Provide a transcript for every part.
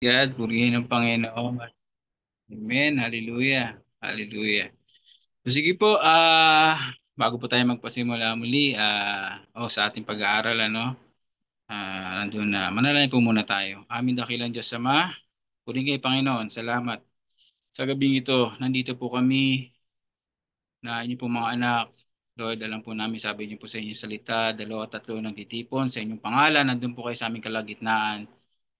God, purihin ng Panginoon. Amen. Hallelujah. Hallelujah. So, sige po, bago po tayo magpasimula muli, sa ating pag-aaral, nandun na, manalangin po muna tayo. Amin dakilang Diyos Ama, purihin kay Panginoon, salamat. Sa gabing ito, nandito po kami, na inyo po mga anak. Lord, alam po namin, sabi niyo po sa inyong salita, dalawa, tatlo nagtitipon sa inyong pangalan, nandun po kayo sa aming kalagitnaan.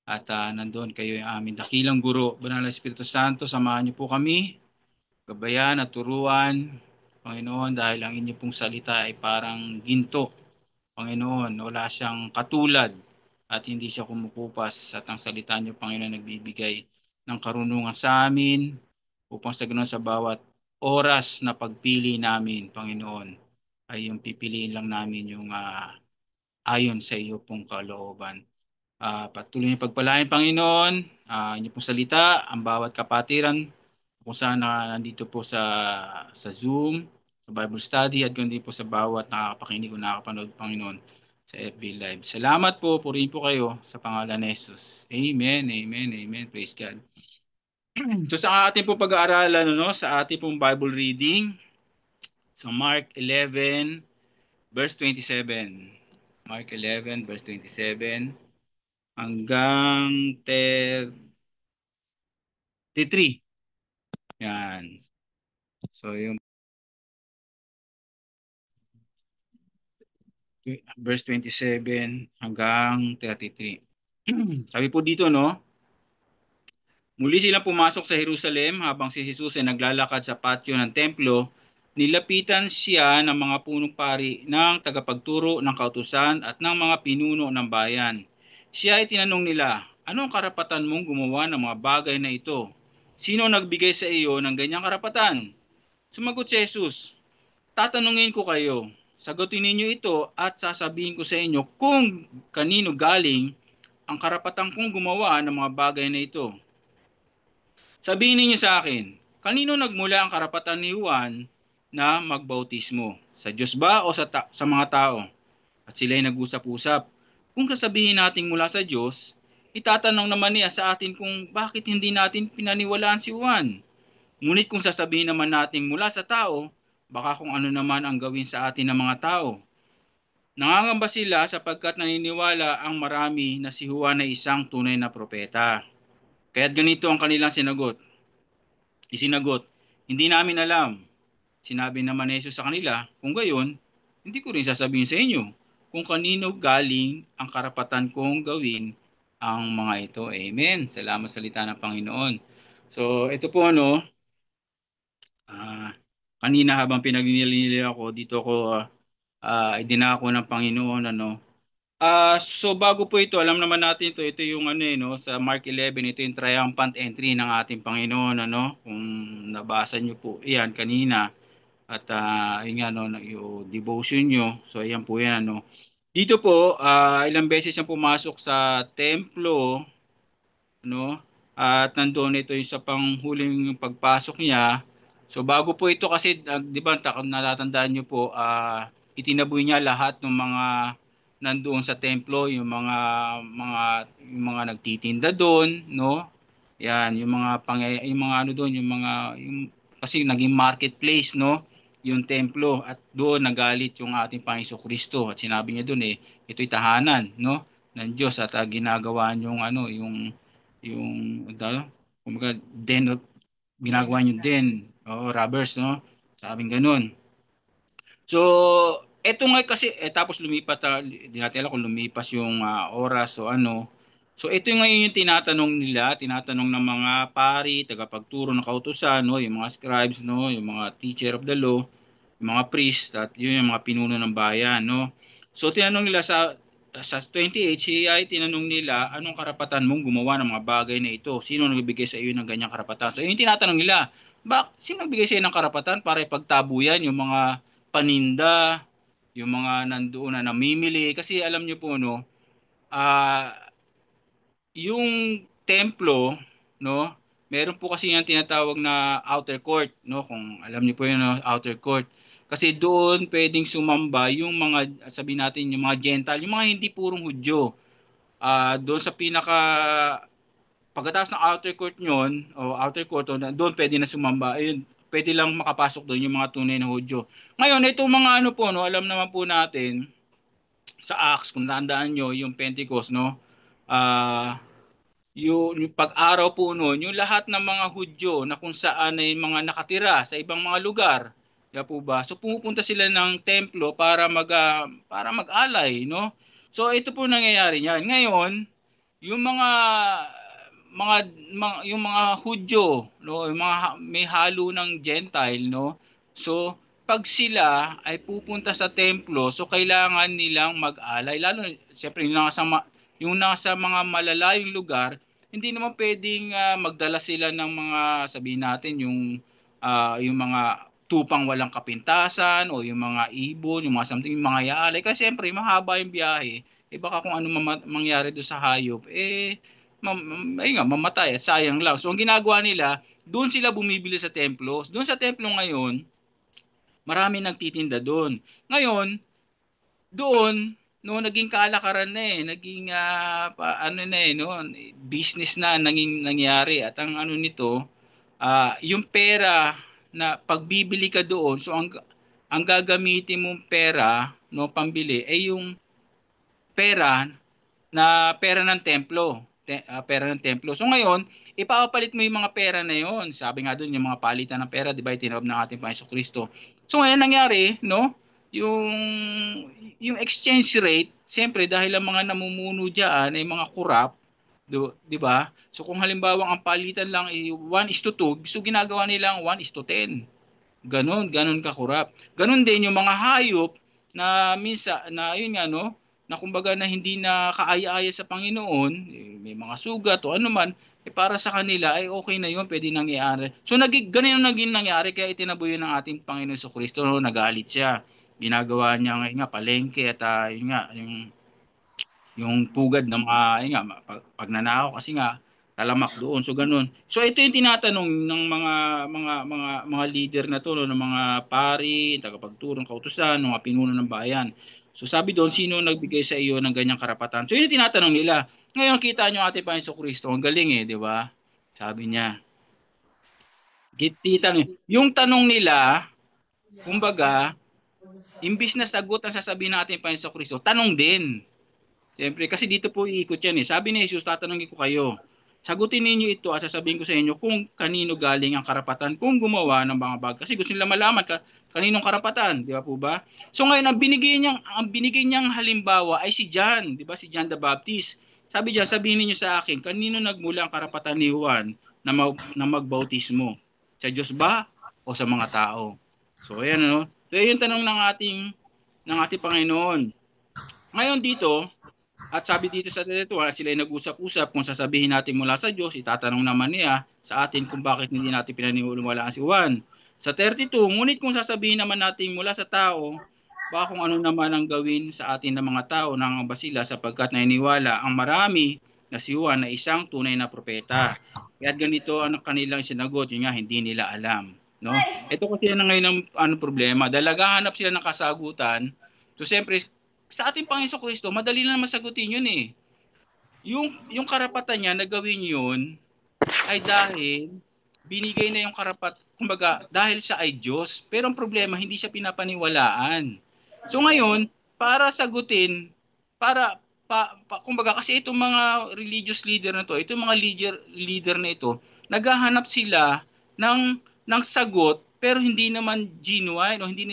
At nandun kayo yung aming dakilang guro, Banal na Espiritu Santo, samahan niyo po kami, gabayan at turuan, Panginoon, dahil ang inyo pong salita ay parang ginto, Panginoon, wala siyang katulad at hindi siya kumukupas at ang salita niyo, Panginoon, nagbibigay ng karunungan sa amin upang sa ganoon sa bawat oras na pagpili namin, Panginoon, ay yung pipiliin lang namin yung ayon sa iyo pong kalooban. Patuloy niyo pagpalain, Panginoon, inyo pong salita, ang bawat kapatiran kung saan nandito po sa Zoom, sa Bible study, at kundi po sa bawat nakakapakinig o nakakapanood, Panginoon, sa FB Live. Salamat po, purihin po kayo sa pangalan ni Jesus. Amen, amen, amen. Praise God. So sa ating po pag-aaralan, sa ating pong Bible reading, sa Mark 11, verse 27. Mark 11, verse 27 hanggang 33. Yan. So yung verse 27 hanggang 33. Sabi po dito, muli silang pumasok sa Jerusalem habang si Jesus ay naglalakad sa patio ng templo. Nilapitan siya ng mga punong pari ng tagapagturo ng kautusan at ng mga pinuno ng bayan. Siya ay tinanong nila, ano ang karapatan mong gumawa ng mga bagay na ito? Sino nagbigay sa iyo ng ganyang karapatan? Sumagot si Jesus, tatanungin ko kayo, sagutin ninyo ito at sasabihin ko sa inyo kung kanino galing ang karapatan kong gumawa ng mga bagay na ito. Sabihin ninyo sa akin, kanino nagmula ang karapatan ni Juan na magbautismo? Sa Diyos ba o sa mga tao? At sila ay nag-usap-usap. Kung sasabihin natin mula sa Diyos, itatanong naman niya sa atin kung bakit hindi natin pinaniwalaan si Juan. Ngunit kung sasabihin naman natin mula sa tao, baka kung ano naman ang gawin sa atin ng mga tao. Nangangamba sila sapagkat naniniwala ang marami na si Juan ay isang tunay na propeta. Kaya't ganito ang kanilang isinagot, hindi namin alam. Sinabi naman ni Jesus sa kanila, kung gayon, hindi ko rin sasabihin sa inyo kung kanino galing ang karapatan kong gawin ang mga ito. Amen. Salamat sa salita ng Panginoon. So, ito po ah, kanina habang pinagnilili ako, dito ko idinako ng Panginoon, so bago po ito, alam naman natin ito yung sa Mark 11, ito yung triumphant entry ng ating Panginoon, kung nabasa niyo po iyan kanina, at yun nga, yung devotion niyo, so ayan po yan, Dito po, ilang beses siyang pumasok sa templo, no? At nandoon ito yung sa panghuling pagpasok niya. So bago po ito kasi, 'di ba, natatandaan niyo po, itinaboy niya lahat ng mga nandoon sa templo, yung mga nagtitinda doon, no? Yan, yung mga doon, kasi naging marketplace, no? Yung templo, at doon nagalit yung ating Panginoong Kristo at sinabi niya doon, ito'y tahanan, no? Ng Diyos, at ginagawa yung kumbaga, den of, ginagawa nyo din, robbers, no? Sabing ganun. So, eto nga kasi, tapos lumipat, di natin alam kung lumipas yung oras o ano. So, ito ngayon yung tinatanong ng mga pari, tagapagturo ng kautusan, no? Yung mga scribes, no? Yung mga teacher of the law, yung mga priest, at yun yung mga pinuno ng bayan, no? So, tinanong nila sa 28, siya ay tinanong nila, anong karapatan mong gumawa ng mga bagay na ito? Sino nagbigay sa iyo ng ganyang karapatan? So, yun yung tinatanong nila, sino nagbigay sa iyo ng karapatan para ipagtabuyan yung mga paninda, yung mga nandoon na namimili? Kasi alam niyo po, ah, yung templo, no, meron po kasi yung tinatawag na outer court, no, kung alam niyo po yun, no, outer court. Kasi doon pwedeng sumamba yung mga, sabi natin, yung mga Gentile, yung mga hindi purong Hudyo. Doon sa pinaka pagkatapos ng outer court nyon, o outer court, o, doon pwede na sumamba. Ayun, pwede lang makapasok doon yung mga tunay na Hudyo. Ngayon, itong mga ano po, no, alam naman po natin, sa Acts, kung tandaan nyo, yung Pentecost, no, yung pag-araw po noon, yung lahat ng mga Hudyo na kung saan ay mga nakatira sa ibang mga lugar, ya po ba? So pumupunta sila ng templo para mag-alay, no? So ito po nangyayari niyan. Ngayon, yung yung mga Hudyo, no, yung mga may halo ng Gentile, no. So pag sila ay pupunta sa templo, so kailangan nilang mag-alay, lalo siyempre yung nasa mga malalayong lugar, hindi naman pwedeng magdala sila ng mga, sabihin natin, yung mga tupang walang kapintasan, o yung mga ibon, yung mga something, yung mga yaalay, kasi siyempre mahaba yung biyahe, baka kung ano mangyari doon sa hayop, ay nga, mamatay at sayang lang. So ang ginagawa nila, doon sila bumibili sa templo. Doon sa templo ngayon, marami nagtitinda doon. Ngayon, doon, no, naging kalakaran na naging ano na no, business na nangyari, at ang ano nito, yung pera na pagbibili ka doon, so ang gagamitin mong pera, no, pambili ay yung pera pera ng templo. Pera ng templo. So ngayon, ipapapalit mo yung mga pera na yon. Sabi nga doon, yung mga palitan ng pera, di ba, itinawag ng ating Panginoon Kristo. So ngayon, nangyari, no? Yung, yung exchange rate, siyempre, dahil ang mga namumuno dyan ay mga kurap, di ba? So kung halimbawa ang palitan lang ay 1:2, so ginagawa nilang 1:10. Ganon kakurap. Ganon din yung mga hayop na minsan na yun nga, no, na kumbaga na hindi na kaaya-aya sa Panginoon, may mga sugat o ano man, para sa kanila ay okay na yun, pwede nangyari. So ganun yung naging nangyari, kaya itinaboy yun ng ating Panginoon sa Kristo, no, nagalit siya. Ginagawa niya nga palengke, at yun nga, yung pugad ng mga, ayun nga, pagnanakaw, kasi nga talamak doon. So ganun. So ito yung tinatanong ng mga leader na to, no, ng mga pari, tagapagturo ng kautusan, ng mga pinuno ng bayan. So sabi doon, sino nagbigay sa iyo ng ganyang karapatan? So yun yung tinatanong nila. Ngayon kita nyo ating Panginoon Kristo, ang galing di ba? Sabi niya. Yung tanong nila, kumbaga, imbis na sagot ang sasabihin natin Panginoon Kristo, tanong din. Siyempre, kasi dito po iikot yan Sabi ni Jesus, tatanungin ko kayo, sagutin ninyo ito at sasabihin ko sa inyo kung kanino galing ang karapatan kung gumawa ng mga bagay. Kasi gusto nila malaman kaninong karapatan, di ba po ba? So ngayon, ang binigay niyang halimbawa ay si John, di ba? Si John the Baptist. Sabi diyan, sabihin niyo sa akin, kanino nagmula ang karapatan ni Juan na magbautismo? Sa Diyos ba o sa mga tao? So ayan, no? So yung tanong ng ating Panginoon. Ngayon dito, at sabi dito sa 32, sila ay nag-usap-usap kung sasabihin natin mula sa Diyos, itatanong naman niya sa atin kung bakit hindi natin pinaniwalaan si Juan. Sa 32, ngunit kung sasabihin naman natin mula sa tao, baka kung ano naman ang gawin sa atin ng mga tao ng basila, sapagkat naniniwala ang marami na si Juan na isang tunay na propeta. Kaya ganito ang kanilang sinagot, yun nga, hindi nila alam. No? Ito kasi na ngayon ang problema. Dahil naghahanap sila ng kasagutan, so siyempre, sa ating Panginoon Kristo, madali lang masagutin yun Yung karapatan niya na gawin yun ay dahil binigay na yung kumbaga, dahil siya ay Diyos. Pero ang problema, hindi siya pinapaniwalaan. So ngayon, para sagutin, kumbaga, kasi itong mga religious leader na to, itong mga leader na ito, naghahanap sila ng sagot, pero hindi naman genuine, o hindi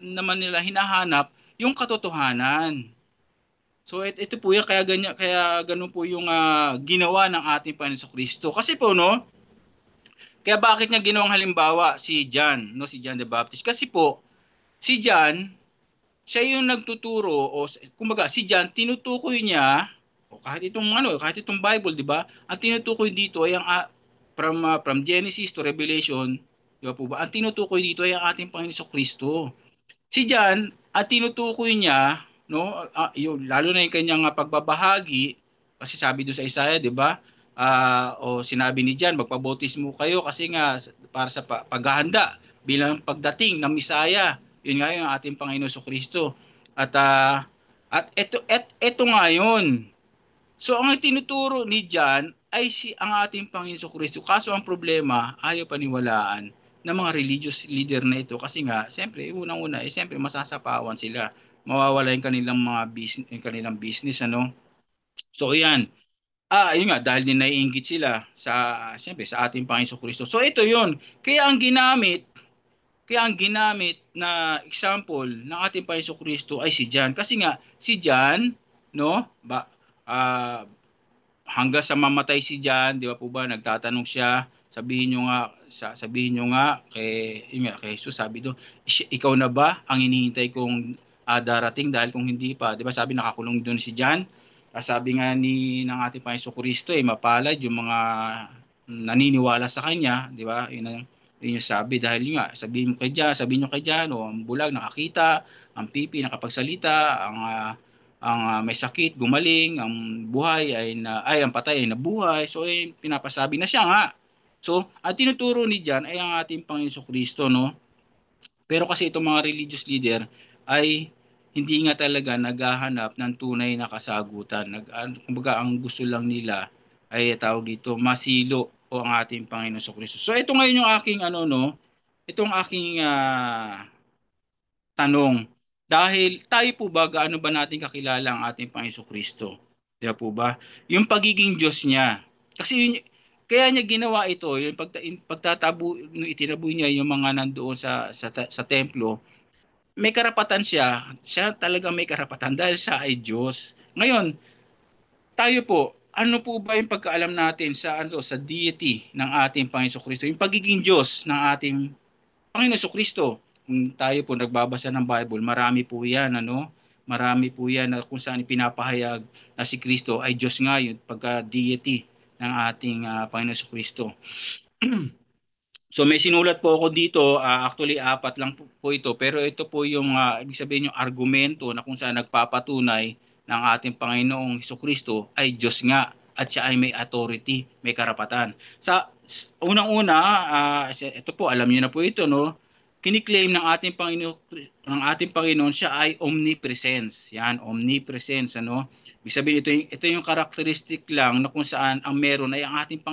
naman nila hinahanap yung katotohanan. So ito po yan, kaya ganun po yung ginawa ng ating Panginoon Kristo. Kasi po, no, kaya bakit niya ginawang halimbawa si John, no, si John the Baptist? Kasi po si John, siya yung nagtuturo, o kumbaga si John, tinutukoy niya, o kahit itong Bible, di ba? Ang tinutukoy dito ay from Genesis to Revelation, di ba po ba? Ang tinutukoy dito ay ang ating Panginoon Kristo. Si John, at tinutukoy niya, no, yung lalo na yung kanyang pagbabahagi, kasi sabi doon sa Isaiah, 'di ba? O sinabi ni John, magpabautismo kayo kasi nga para sa paghahanda bilang pagdating ng Misaya. Yun nga yung ating Panginoon Kristo. At ito nga yun. So ang tinuturo ni John ay ang ating Panginoon Kristo. Kaso ang problema, ayaw paniwalaan ng mga religious leader na ito kasi nga, siyempre, unang-una, siyempre masasapawan sila. Mawawala yung kanilang mga business, yung kanilang business, ano? So, yan. Yun nga, dahil din naiinggit sila siyempre, sa ating Panginoon Kristo. So, ito yun. Kaya ang ginamit na example ng ating Panginoon Kristo ay si John. Kasi nga, si John, no, hanggang sa mamatay si John, di ba po ba, nagtatanong siya, sabihin nyo nga kay Jesus, sabi do, ikaw na ba ang hinihintay kong darating dahil kung hindi pa, di ba sabi nakakulong doon si John. Sabi nga ng ating Panginoon Kristo mapalad yung mga naniniwala sa kanya, di ba? Yun yung sabi dahil yun nga, sabihin nyo kay John, o ang bulag nakakita, ang pipi nakapagsalita, ang may sakit gumaling, ang buhay ang patay ay nabuhay. So pinapasabi na siya nga. So ang tinuturo ni John ay ang ating Panginoon Kristo, no? Pero kasi itong mga religious leader ay hindi nga talaga naghahanap ng tunay na kasagutan. Kumbaga ang gusto lang nila ay tawag dito masilo o ang ating Panginoon Kristo. So ito ngayon yung aking itong aking tanong, dahil tayo po ba, gaano ba natin kakilala ang ating Panginoon Kristo? Di ba po ba? Yung pagiging Diyos niya. Kasi kaya niya ginawa ito, yung pagtatabu, nung itinaboy niya yung mga nandoon sa templo, may karapatan siya. Siya talaga may karapatan dahil siya ay Diyos. Ngayon, tayo po, ano po ba yung pagkaalam natin sa deity ng ating Panginoon Kristo? Yung pagiging Diyos ng ating Panginoon Kristo. Kung tayo po nagbabasa ng Bible, marami po yan, ano? Marami po yan na kung saan pinapahayag na si Kristo ay Diyos nga yun, pagka-deity ng ating Panginoon Kristo. So may sinulat po ako dito, actually apat lang po ito, pero ito po yung ibig sabihin yung argumento na kung saan nagpapatunay ng ating Panginoong Kristo ay Diyos nga at siya ay may authority, may karapatan. Unang-una, ito po alam niyo na po ito, no? Kiniklaim ng ating Panginoon siya ay omnipresence. Yan, omnipresence, ano? Ibig sabihin ito yung characteristic lang na kung saan ang meron ay ang ating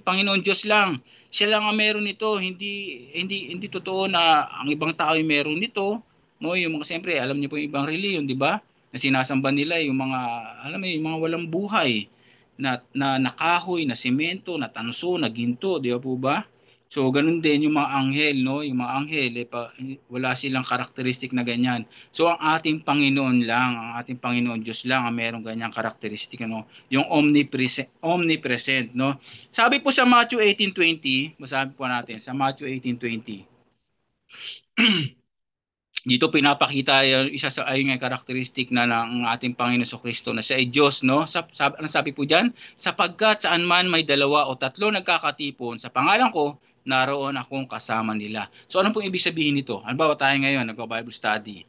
Panginoon Diyos lang. Siya lang ang meron nito, hindi totoo na ang ibang tao ay meron nito, no? Yung mga siyempre, alam niyo po yung ibang reliyon, di ba? Na sinasamba nila yung mga alam mo yung mga walang buhay na nakahoy, na semento, na tanso, na ginto, di ba po ba? So ganun din yung mga anghel, no? Yung mga anghel wala silang karakteristik na ganyan. So ang ating Panginoon lang, ang ating Panginoon Diyos lang ang merong ganyang karakteristik, no? Yung omnipresent, no? Sabi po sa Matthew 18:20, masabi po natin sa Matthew 18:20. Dito pinapakita yung isa sa ayong karakteristik na ng ating Panginoon Kristo na siya ay Diyos, no? Ano sabi po diyan? Sapagkat saan man may dalawa o tatlo nagkakatipon sa pangalan ko, naroon akong kasama nila. So ano pong ibig sabihin nito? Halimbawa tayo ngayon nagba-Bible study.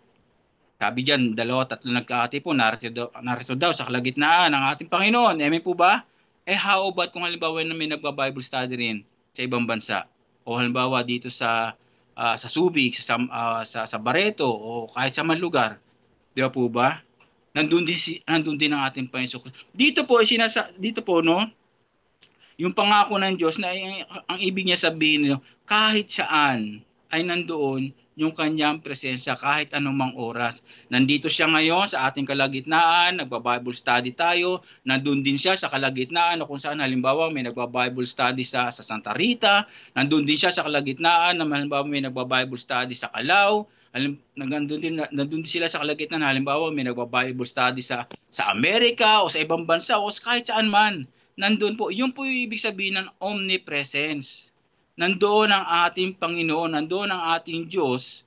Sabi diyan, dalawa, tatlo nagkakatipon, narito daw sa kalagitnaan ng ating Panginoon. Amen po ba? How about kung halimbawa na may nagba-Bible study rin sa ibang bansa? O halimbawa dito sa Subic, sa Barreto, o kahit sa man lugar. Di ba po ba? Nandun din ang ating Panginoon. Dito po, no, yung pangako ng Diyos na ang ibig niya sabihin, no, kahit saan ay nandoon yung kanyang presensya kahit anumang oras. Nandito siya ngayon sa ating kalagitnaan, nagba-Bible study tayo, nandun din siya sa kalagitnaan na kung saan halimbawa may nagba-Bible study sa Santa Rita, nandun din siya sa kalagitnaan na halimbawa may nagba-Bible study sa Calao, nandun din sila sa kalagitnaan halimbawa may nagba-Bible study sa Amerika o sa ibang bansa o kahit saan man. Nandun po, yun po yung ibig sabihin ng omnipresence. Nandoon ang ating Panginoon, nandoon ang ating Diyos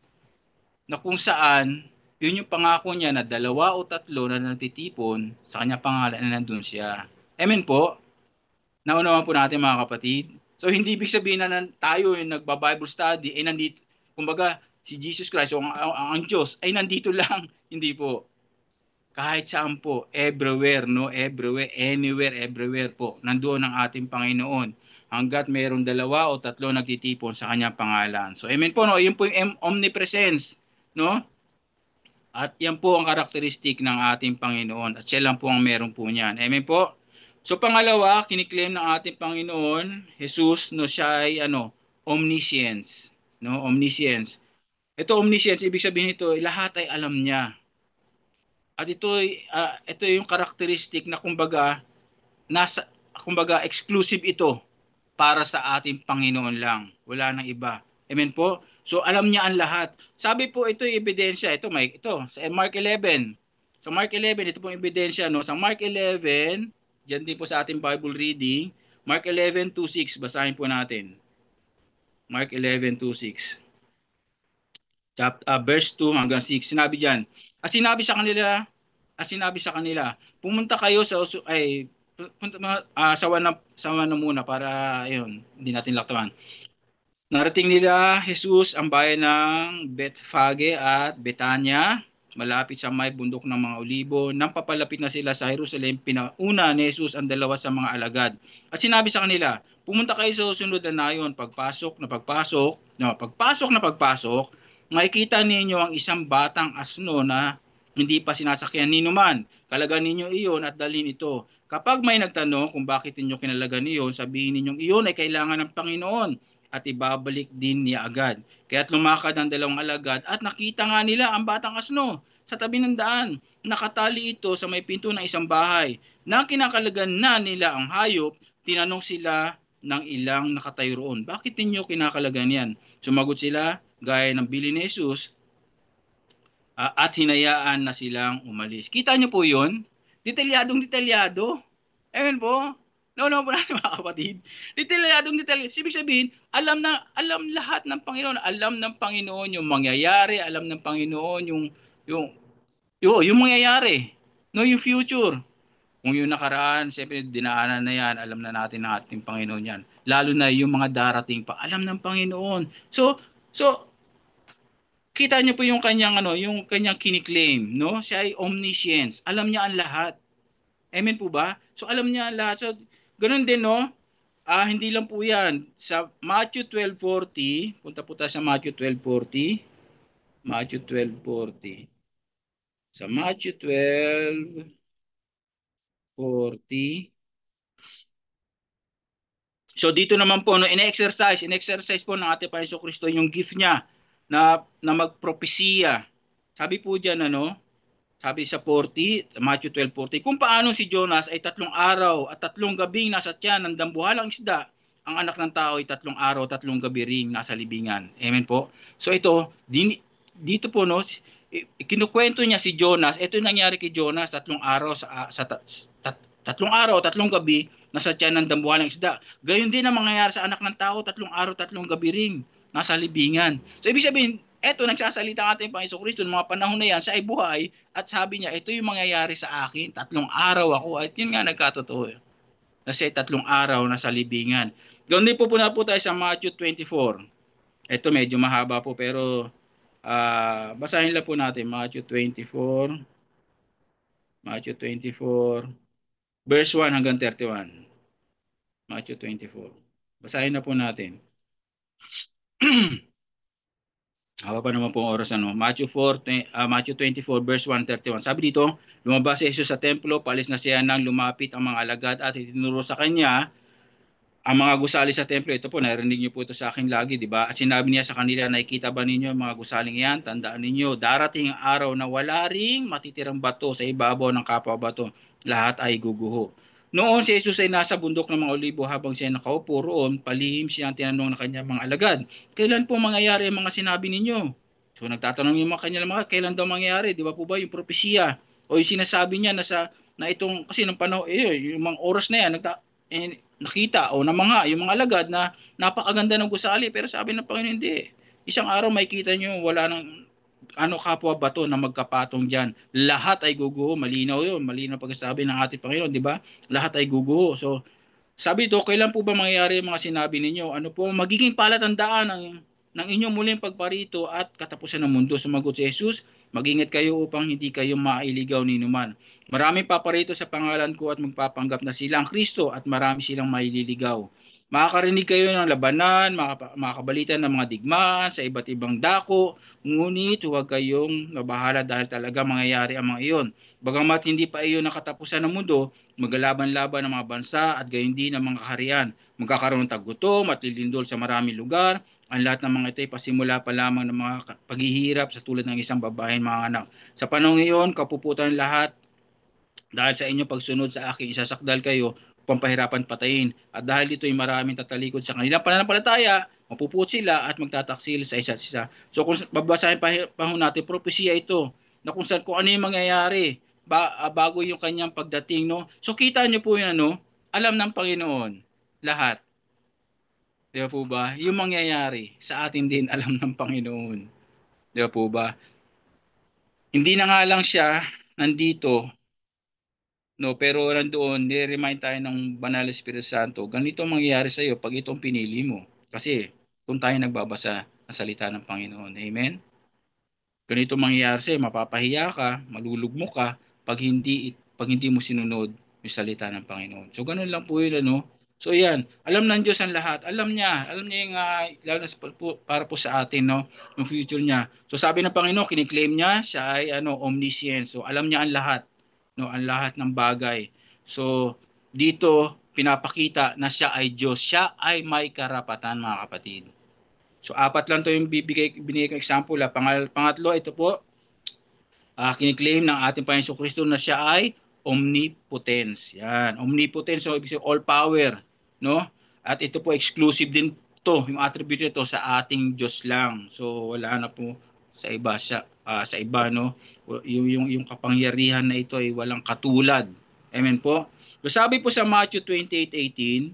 na kung saan, yun yung pangako niya na dalawa o tatlo na natitipon sa kanya pangalan na nandun siya. Amen po? Naunawan po natin mga kapatid. So hindi ibig sabihin na tayo yung nagba-Bible study, nandito, kumbaga, si Jesus Christ o ang Diyos ay nandito lang. Hindi po. Kahit saan po, everywhere, no? Everywhere, anywhere, everywhere po. Nandoon ang ating Panginoon. Hanggat mayroong dalawa o tatlo nagtitipon sa kanyang pangalan. So, amen po, no? Yun po yung omnipresence, no? At yan po ang karakteristik ng ating Panginoon at siya lang po ang meron po niyan. Amen po? So pangalawa, kiniklaim ng ating Panginoon, Jesus, no, siya ay omniscience. No, omniscience. Ito omniscience, ibig sabihin nito, lahat ay alam niya. At ito yung karakteristik na kumbaga exclusive ito para sa ating Panginoon lang. Wala nang iba. Amen po? So alam niya ang lahat. Sabi po ito yung ebidensya. Ito sa Mark 11. Sa Mark 11, ito pong ebidensya, no. Sa Mark 11, diyan din po sa ating Bible reading, Mark 11:26, basahin po natin. Mark 11:26. Verse 2 hanggang 6. Sinabi diyan, sinabi sa kanila, pumunta kayo sawan na muna para ayun, hindi natin laktawan. Narating nila Jesus ang bayan ng Bethphage at Betania, malapit sa may bundok ng mga Olibo. Nang papalapit na sila sa Jerusalem, pinauna ni Jesus ang dalawa sa mga alagad. At sinabi sa kanila, pumunta kayo sa susunod na nayon, pagpasok, makikita ninyo ang isang batang asno na hindi pa sinasakyan ninuman. Kalagan ninyo iyon at dalhin ito. Kapag may nagtanong kung bakit ninyo kinalagan iyon, sabihin ninyong iyon ay kailangan ng Panginoon at ibabalik din niya agad. Kaya't lumakad ang dalawang alagad at nakita nga nila ang batang asno sa tabi ng daan. Nakatali ito sa may pinto ng isang bahay. Nang kinakalagan na nila ang hayop, tinanong sila ng ilang nakatayo roon, bakit ninyo kinakalagan yan? Sumagot sila, gaya ng bili ni Jesus, at hinayaan na silang umalis. Kita niyo po yun? Detalyadong-detalyado. Amen po. No, po natin mga kapatid. Detalyadong-detalyado. Ibig sabihin, alam lahat ng Panginoon. Alam ng Panginoon yung mangyayari. Alam ng Panginoon yung mangyayari. No, yung future. Kung yung nakaraan, siyempre dinaanan na yan, alam na natin ng ating Panginoon yan. Lalo na yung mga darating pa, alam ng Panginoon. So kita niyo po yung kanyang kiniklaim, no? Siya ay omniscience. Alam niya ang lahat. Amen po ba? So alam niya ang lahat. So ganoon din, no? Hindi lang po 'yan. Sa Matthew 12:40, punta po tayo sa Matthew 12:40. Matthew 12:40. Sa Matthew 12:40. So dito naman po, no, in-exercise po ng ating Panginoon Kristo yung gift niya na magpropesiya. Sabi po diyan, sabi sa Matthew 12:40, kung paano si Jonas ay 3 araw at 3 gabing nasa tiyan ng dambuhalang isda, ang anak ng tao ay 3 araw, 3 gabi ring nasa libingan. Amen po. So dito po, no, kinukwento niya si Jonas, ito yung nangyari kay Jonas, 3 araw 3 araw, 3 gabi nasa tiyan ng dambuhalang isda. Gayon din ang mangyayari sa anak ng tao, 3 araw, 3 gabi ring nasa libingan. So ibig sabihin, eto nagsasalita ang ating Panginoon Kristo ng mga panahon na yan, siya ay buhay at sabi niya, ito yung mangyayari sa akin, 3 araw ako, at yun nga nagkatotoo. Kasi 3 araw na sa libingan. Ganoon din po po tayo sa Matthew 24. Ito medyo mahaba po pero basahin lang po natin Matthew 24. Matthew 24 verse 1 hanggang 31. Matthew 24. Basahin na po natin. Haba pa naman po ang oras, Matthew 24 verse 1:31. Sabi dito, lumabas si Jesus sa templo, paalis na siya nang lumapit ang mga alagad at itinuro sa kanya ang mga gusali sa templo. Ito po, narinig niyo po ito sa akin lagi, di ba? At sinabi niya sa kanila, nakikita ba ninyo ang mga gusaling yan? Tandaan ninyo, darating ang araw na wala ring matitirang bato sa ibabaw ng kapwa bato. Lahat ay guguho. Noon si Jesus ay nasa bundok ng mga Olibo habang siya nakaupo roon, palihim siya ang tinanong ng kanyang mga alagad, kailan po mangyayari ang mga sinabi ninyo? So nagtatanong yung mga kanyang mga, kailan daw mangyayari? Di ba po ba yung propesya? O yung sinasabi niya na itong, kasi ng panahon, yung mga oras na yan, nakita o namangha yung mga alagad na napakaganda ng gusali, pero sabi ng Panginoon, hindi. Isang araw makikita nyo, wala nang kapwa bato na magkapatong diyan. Lahat ay guguho, malinaw 'yun. Malinaw pagsasabi ng ating Panginoon, 'di ba? Lahat ay guguho. So, sabi dito, kailan po ba mangyayari ang mga sinabi ninyo? Ano po magiging palatandaan ng inyong muling pagparito at katapusan ng mundo? Sumagot si Jesus, mag-ingat kayo upang hindi kayo mailigaw ni numan. Maraming paparito sa pangalan ko at magpapanggap na sila ang Kristo at marami silang maililigaw. Makakarinig kayo ng labanan, makakabalita ng mga digmaan sa iba't ibang dako, ngunit huwag kayong mabahala dahil talaga mangyayari ang mga iyon. Bagamat hindi pa iyon ang katapusan ng mundo, maglalaban-laban ng mga bansa at gayon din ang mga kaharian. Magkakaroon ng taggutom at lilindol sa maraming lugar. Ang lahat ng mga ito ay pasimula pa lamang ng mga paghihirap sa tulad ng isang babaeng mga anak. Sa panahon ngayon, kapuputan lahat dahil sa inyong pagsunod sa akin, isasakdal kayo upang pahirapan patayin. At dahil dito ay maraming tatalikod sa kanilang pananampalataya, mapuput sila at magtataksil sa isa't isa. So kung babasahin pa ho natin, propesya ito na kung saan kung ano yung mangyayari bago yung kanyang pagdating. No? So kita nyo po yun, ano, alam ng Panginoon lahat. Di ba po ba? Yung mangyayari sa atin din alam ng Panginoon. Di ba po ba? Hindi na nga lang siya nandito. No, pero nandoon, ni-remind tayo ng Banal na Espiritu Santo, ganito ang mangyayari sa iyo pag itong pinili mo. Kasi kung tayo nagbabasa ng salita ng Panginoon. Amen? Ganito ang mangyayari sa iyo, mapapahiya ka, malulugmok ka pag hindi mo sinunod yung salita ng Panginoon. So ganun lang po yun, ano? So yan, alam ng Diyos ang lahat. Alam niya yung lalo na para po sa atin, no, yung future niya. So sabi ng Panginoon, kiniklaim niya siya ay omniscient. So alam niya ang lahat, no, ang lahat ng bagay. So dito pinapakita na siya ay Diyos. Siya ay may karapatan, mga kapatid. So apat lang to yung binigay kong example. Pangatlo, ito po, kiniklaim ng ating Panginoon Kristo na siya ay omnipotence. Yan, omnipotence, so ibig sabihin all power, no? At ito po exclusive din to, yung attribute nito sa ating Diyos lang. So wala na po sa iba sa iba, no? Yung kapangyarihan na ito ay walang katulad. Amen po. So sabi po sa Matthew 28:18,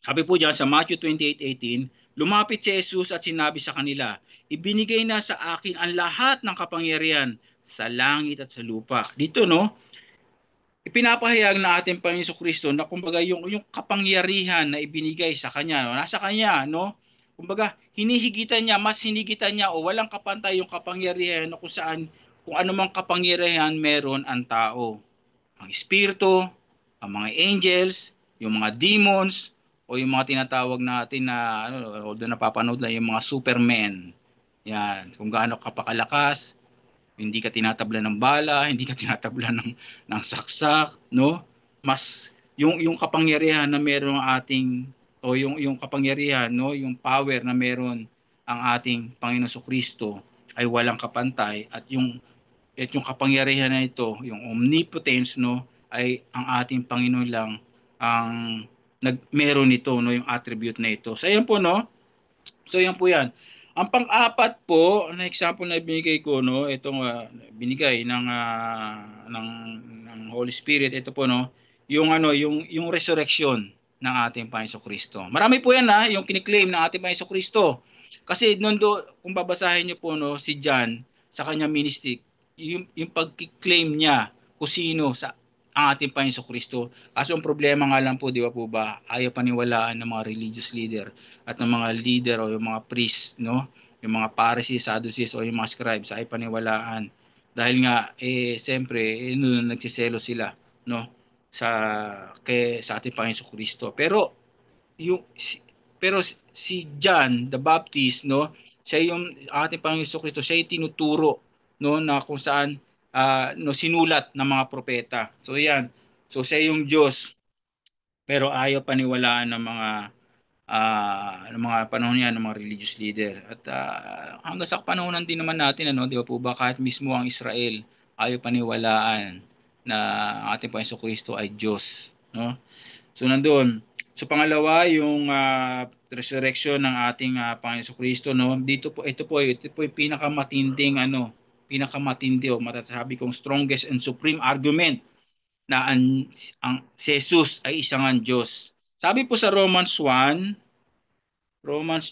sabi po diyan sa Matthew 28:18, lumapit si Jesus at sinabi sa kanila, ibinigay na sa akin ang lahat ng kapangyarihan sa langit at sa lupa. Dito, no, ipinapahayag na ating Panginoon Kristo na kumbaga yung kapangyarihan na ibinigay sa kanya, no, nasa kanya, no? Kumbaga, hinihigitan niya, mas hinigitan niya o walang kapantay yung kapangyarihan na kung saan, kung anumang kapangyarihan meron ang tao. Ang espiritu, ang mga angels, yung mga demons, o yung mga tinatawag natin na, although napapanood na yung mga supermen. Yan, kung gaano kapakalakas, hindi ka tinatabla ng bala, hindi ka tinatabla ng saksak, no? Mas yung kapangyarihan na meron ang ating o yung kapangyarihan, no, yung power na meron ang ating Panginoon Kristo ay walang kapantay at yung kapangyarihan na ito, yung omnipotence, no, ay ang ating Panginoon lang ang meron nito, no, yung attribute na ito. So ayan po, no. So yan po yan. Ang pang-apat po na example na binigay ko, no, itong binigay ng Holy Spirit, ito po, no, yung resurrection ng ating Panginoon Kristo. Marami po yan, yung kiniklaim ng ating Panginoon Kristo. Kasi kung babasahin niyo po, no, si John sa kanyang ministry, yung pag-claim niya kung sino ang ating Panginoon Kristo. Kaso ang problema nga lang po, di ba po ba, ayaw paniwalaan ng mga religious leader at ng mga leader o yung mga priest, no? Yung mga Pharisees, Sadducees o yung mga scribes ay paniwalaan. Dahil nga siyempre nagsiselo sila, no? Sa ating Panginoon Kristo. Yung si, pero si John the Baptist, no? Siya yung ating Panginoon Kristo, siya yung tinuturo, no, na kung saan no, sinulat ng mga propeta. So yan. So siya yung Diyos, pero ayaw paniwalaan ng mga panahon yan ng mga religious leader. At hanggang sa panahonan din naman natin, ano, di ba po ba, kahit mismo ang Israel ayaw paniwalaan na ating Panginoon Kristo ay Diyos, no? So nandoon. So pangalawa, yung resurrection ng ating Panginoon Kristo, no? Ito po yung pinakamatinding pinakamatindi o matasabi kong strongest and supreme argument na si Jesus ay isang ang Diyos. Sabi po sa Romans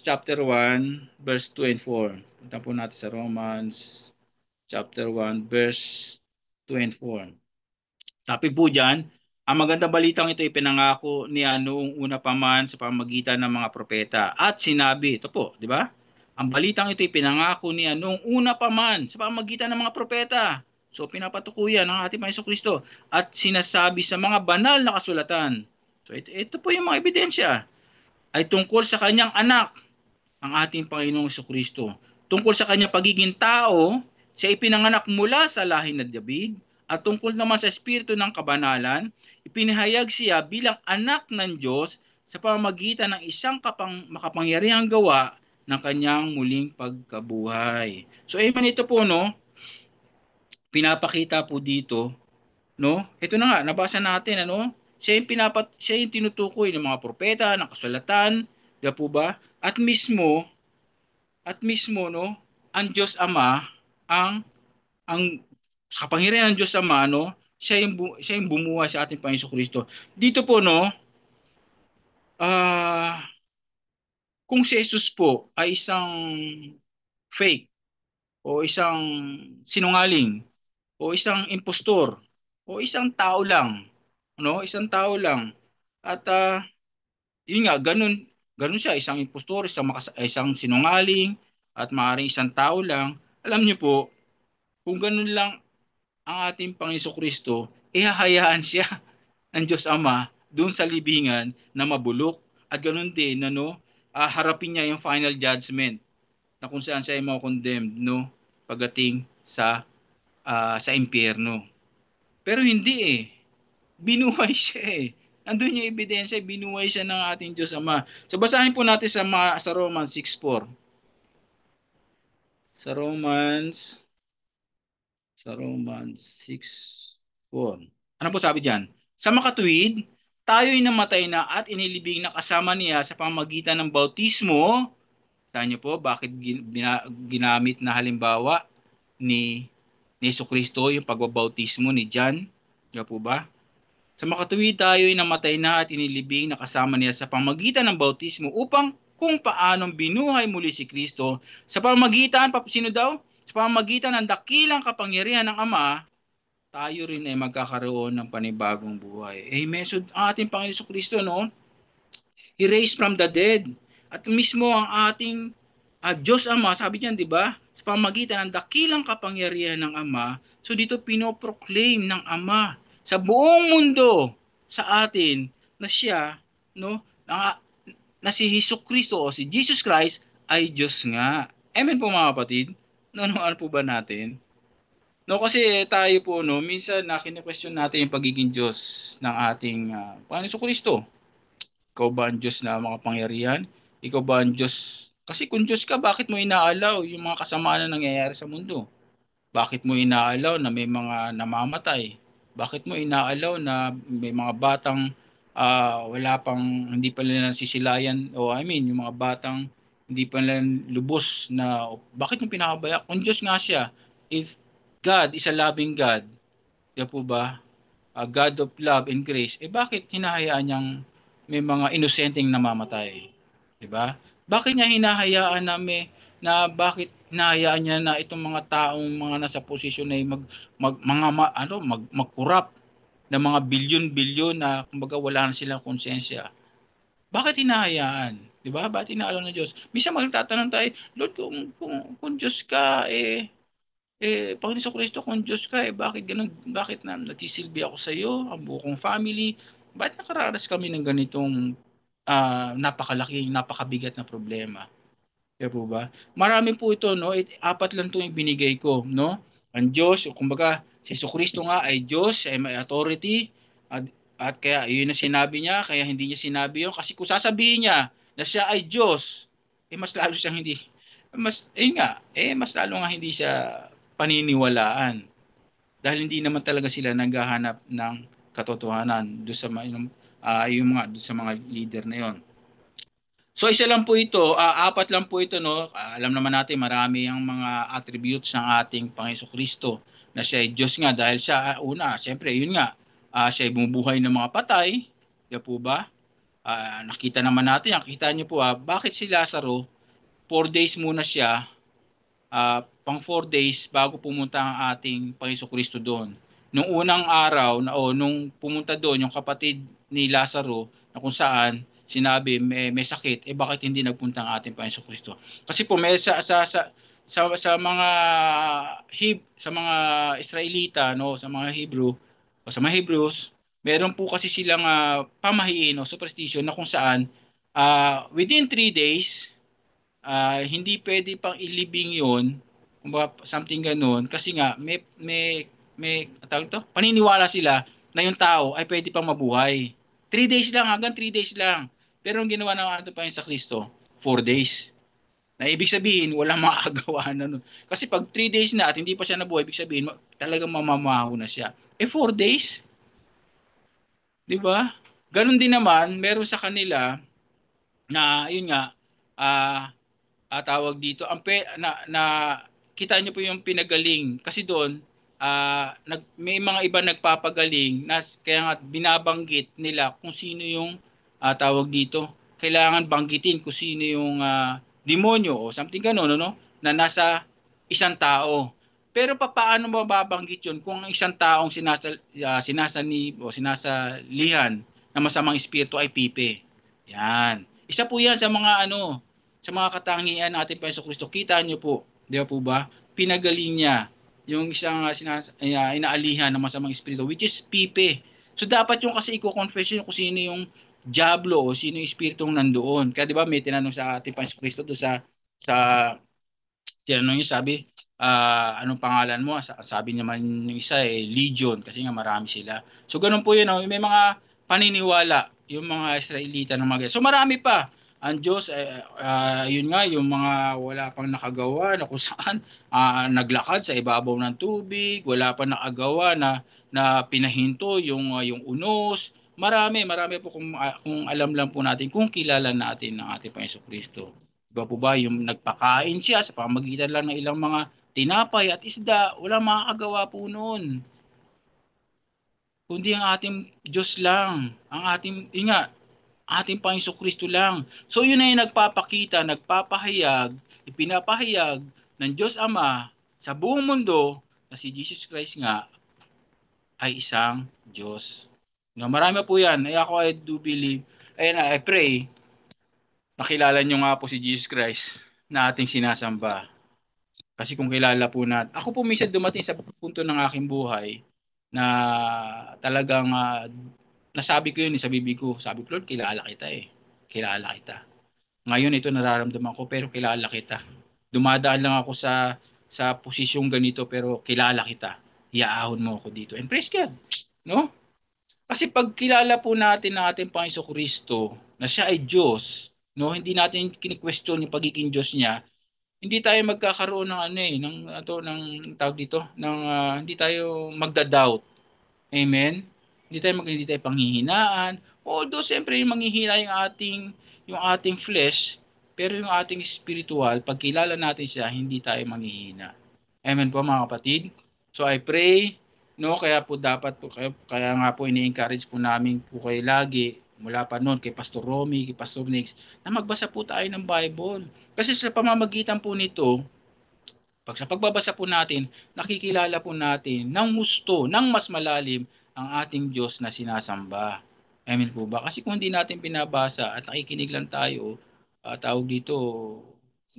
chapter 1, verse 2 and 4. Punta po natin sa Romans chapter 1, verse 2 and 4. Sabi po dyan, ang magandang balitang ito ipinangako niya noong una pa man sa pamamagitan ng mga propeta. At sinabi, ito po, di ba? Ang balitang ito ipinangako niya noong una pa man sa pamamagitan ng mga propeta. So pinapatukuyan ng ating Panginoon Kristo at sinasabi sa mga banal na kasulatan So ito po yung mga ebidensya ay tungkol sa kanyang anak, ang ating Panginoong Jesucristo. Tungkol sa kanyang pagiging tao, siya ipinanganak mula sa lahi ng David, at tungkol naman sa espiritu ng kabanalan, ipinahayag siya bilang anak ng Diyos sa pamamagitan ng isang makapangyarihang gawa ng kanyang muling pagkabuhay. So amen, ito po no, pinapakita po dito, no? Ito na nga, nabasa natin ano, siya yung tinutukoy ng mga propeta, ng kasulatan, di po ba? At mismo no, ang Diyos Ama, ang kapangyarihan ng Diyos Ama no, siya yung bumuhay sa ating Panginoon Kristo. Dito po no, kung si Jesus po ay isang fake o isang sinungaling o isang impostor o isang tao lang, no? Isang tao lang. At yun nga, ganun siya, isang impostor, isang sinungaling at maaaring isang tao lang. Alam niyo po, kung ganun lang ang ating Panginoon Kristo, ihahayaan siya ng Diyos Ama doon sa libingan na mabulok at ganun din ano, harapin niya yung final judgment na kung saan siya ay condemned no pagdating sa impyerno. Pero hindi eh. Binuhay siya eh. Andun yung ebidensya, binuhay siya ng ating Diyos Ama. So basahin po natin sa Romans 6:4. Sa Romans sa Romans 6:4. Ano po sabi diyan? Sa makatuwid, tayo'y namatay na at inilibing na kasama niya sa pamamagitan ng bautismo. Saan niyo po bakit ginamit na halimbawa ni Jesucristo yung pagbabautismo ni John? Di po ba? Sa makatuwid tayo'y namatay na at inilibing na kasama niya sa pamamagitan ng bautismo upang kung paanong binuhay muli si Kristo sa pamamagitan, sino daw? Sa pamamagitan ng dakilang kapangyarihan ng Ama, tayo rin ay magkakaroon ng panibagong buhay. Amen. So, ang ating Panginoon Kristo, no? He raised from the dead. At mismo ang ating Diyos Ama, sabi diyan, di ba? Sa pamamagitan ng dakilang kapangyarihan ng Ama, so dito pinoproclaim ng Ama sa buong mundo sa atin na siya, no, na si Hesus Kristo o si Jesus Christ ay Diyos nga. Amen po mga kapatid. No, ano po ba natin? No, kasi tayo po, no, minsan na kine-question natin yung pagiging Diyos ng ating Panginoon Kristo. Ikaw ba ang Diyos na makapangyarihan? Ikaw ba ang Diyos? Kasi kung Diyos ka, bakit mo inaalaw yung mga kasamaan na nangyayari sa mundo? Bakit mo inaalaw na may mga namamatay? Bakit mo inaalaw na may mga batang wala pang, hindi pa nila nasisilayan, o I mean, yung mga batang hindi pa nila lubos na, bakit mo pinakabaya? Kung Diyos nga siya, if God is a loving God, di po ba? A God of love and grace, bakit hinahayaan niyang may mga inosenteng namamatay? 'Di ba? Bakit niya hinahayaan bakit hinahayaan niya na itong mga taong mga nasa posisyon ay magkurap ng mga bilyon-bilyon na kumbaga wala na silang konsensya? Bakit hinahayaan? 'Di ba? Bakit inaalaw ng Diyos? Minsan magtatanong tayo, Lord, kung Diyos ka, Panginoon Kristo, kung Diyos ka, bakit ganun? Bakit nagsisilbi ako sa iyo, ang buong family? Bakit nakaranas kami ng ganitong napakalaking, napakabigat na problema? Kaya po ba? Marami po ito, no? Apat lang itong ibinigay ko, no? Ang Diyos, kumbaga, si Kristo nga ay Diyos, ay may authority, at kaya yun ang sinabi niya, kaya hindi niya sinabi yun. Kasi kung sasabihin niya na siya ay Diyos, mas lalo siyang hindi, mas lalo nga hindi siya paniniwalaan. Dahil hindi naman talaga sila naghahanap ng katotohanan doon sa doon sa mga leader na yon. So isa lang po ito, apat lang po ito, no. Alam naman natin marami ang mga attributes ng ating Panginoon Kristo na siya ay Diyos nga dahil siya una, siyempre yun nga, siya ay bumubuhay ng mga patay, di po ba? Nakita naman natin, nakita niyo po bakit si Lazaro 4 days muna siya, pang 4 days bago pumunta ang ating Panginoon Kristo doon. Nung unang araw nung pumunta doon yung kapatid ni Lazaro na kung saan sinabi may sakit, bakit hindi nagpunta ang ating Panginoon Kristo? Kasi po may sa mga sa mga Israelita, no, sa mga Hebrew o sa mga Hebrews, meron po kasi silang pamahiin o superstition na kung saan within 3 days, hindi pwede pang ilibing yon, kumbaga something ganun, kasi nga may tawag to, paniniwala sila na yung tao ay pwede pang mabuhay. 3 days lang, hanggang 3 days lang. Pero ang ginawa ng ating Panginoon sa Kristo, 4 days. Na ibig sabihin, walang makakagawa na nun. Kasi pag 3 days na at hindi pa siya nabuhay, ibig sabihin, talagang mamamaho na siya. 4 days, di ba? Ganon din naman, meron sa kanila na, yun nga, ah tawag dito, na kita niyo po yung pinagaling. Kasi doon, may mga iba nagpapagaling na kaya nga binabanggit nila kung sino yung tawag dito. Kailangan banggitin kung sino yung demonyo o something gano'n, no? Na nasa isang tao. Pero paano mababanggit yun kung ang isang taong sinasani o sinasalihan na masamang espiritu ay pipe? Yan. Isa po yan sa mga sa mga katangian natin pa sa Kristo. Kita niyo po, di ba po ba? Pinagaling niya yung isang inaalihan ng masamang espiritu, which is pipe. So dapat yung kasi i-confess yun kung sino yung diablo o sino yung espiritong nandoon. Kaya di ba may tinanong sa ating Panginoon Kristo doon sa tinanong niya, sabi, anong pangalan mo? Sabi naman yung isa Legion, kasi nga marami sila. So ganun po yun, may mga paniniwala yung mga Israelita ng mga. So marami pa. Ang Diyos, yun nga, yung mga wala pang nakagawa na kung saan naglakad sa ibabaw ng tubig, wala pang nakagawa na pinahinto yung unos. Marami po kung alam lang po natin, kung kilala natin ng ating Panginoon Kristo. Diba po ba, yung nagpakain siya sa pamagitan lang ng ilang mga tinapay at isda, walang makakagawa po noon. Kundi ang ating Diyos lang, ang ating Panginoon Kristo lang. So yun ay nagpapakita, nagpapahayag, ipinapahayag ng Diyos Ama sa buong mundo na si Jesus Christ nga ay isang Diyos. No, marami po yan. I do believe, and I pray, nakilala nyo nga po si Jesus Christ na ating sinasamba. Kasi kung kilala po natin, ako po minsan dumating sa punto ng aking buhay na talagang nasabi ko yun sa bibig ko. Sabi ko, Lord, kilala kita eh. Kilala kita. Ngayon ito nararamdaman ko, pero kilala kita. Dumadaan lang ako sa posisyong ganito, pero kilala kita. Iaahon mo ako dito. And praise God. No? Kasi pag kilala po natin ng ating Panginoon Kristo na siya ay Diyos, no, hindi natin kini-question yung pagiging Diyos niya, hindi tayo magkakaroon ng ng tawag dito, hindi tayo magda-doubt. Amen. Hindi tayo panghihinaan. Although siyempre yung manghihina yung ating flesh, pero yung ating spiritual, pag kilala natin siya, hindi tayo manghihina. Amen po mga kapatid. So I pray, no, kaya po dapat po kaya nga po ini-encourage po namin po kayo lagi mula pa noon kay Pastor Romy, kay Pastor Nix, na magbasa po tayo ng Bible. Kasi sa pamamagitan po nito, pag sa pagbabasa po natin, nakikilala po natin ng gusto, ng mas malalim ang ating Diyos na sinasamba. Amen po ba? Kasi kung hindi natin binabasa at nakikinig lang tayo, tawag dito,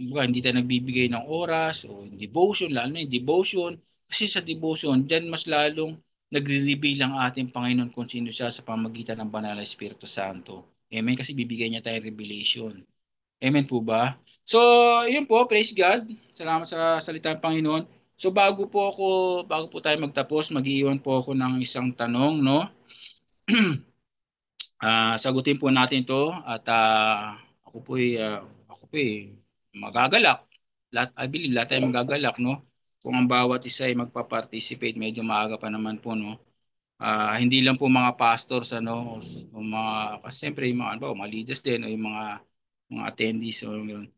hindi tayo nagbibigay ng oras o devotion, lalo na yung devotion. Kasi sa devotion, dyan mas lalong nagre-reveal ang ating Panginoon kung sino siya sa pamagitan ng Banal na Espiritu Santo. Amen? Kasi bibigyan niya tayo revelation. Amen po ba? So, yun po, praise God. Salamat sa salita ng Panginoon. So, bago po tayo magtapos, mag-iwan po ako ng isang tanong, no? Sagutin po natin 'to at ako po magagalak. I believe lahat tayo magagalak, no? Kung ang bawat isa ay magpa-participate, medyo maaga pa naman po, no? Hindi lang po mga pastors, o mga, kasi siyempre yung mga, mga leaders din, o yung mga attendees, o yun.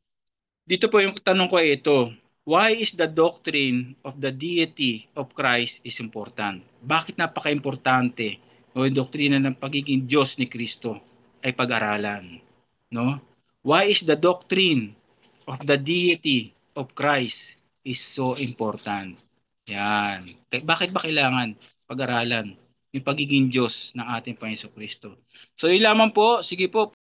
Dito po yung tanong ko ay ito. Why is the doctrine of the deity of Christ is important? Bakit napaka-importante o yung doktrina ng pagiging Diyos ni Kristo ay pag-aralan? No? Why is the doctrine of the deity of Christ is so important? Yan. Bakit ba kailangan pag-aralan yung pagiging Diyos ng ating Panginoon Kristo? So, yun lamang po. Sige po.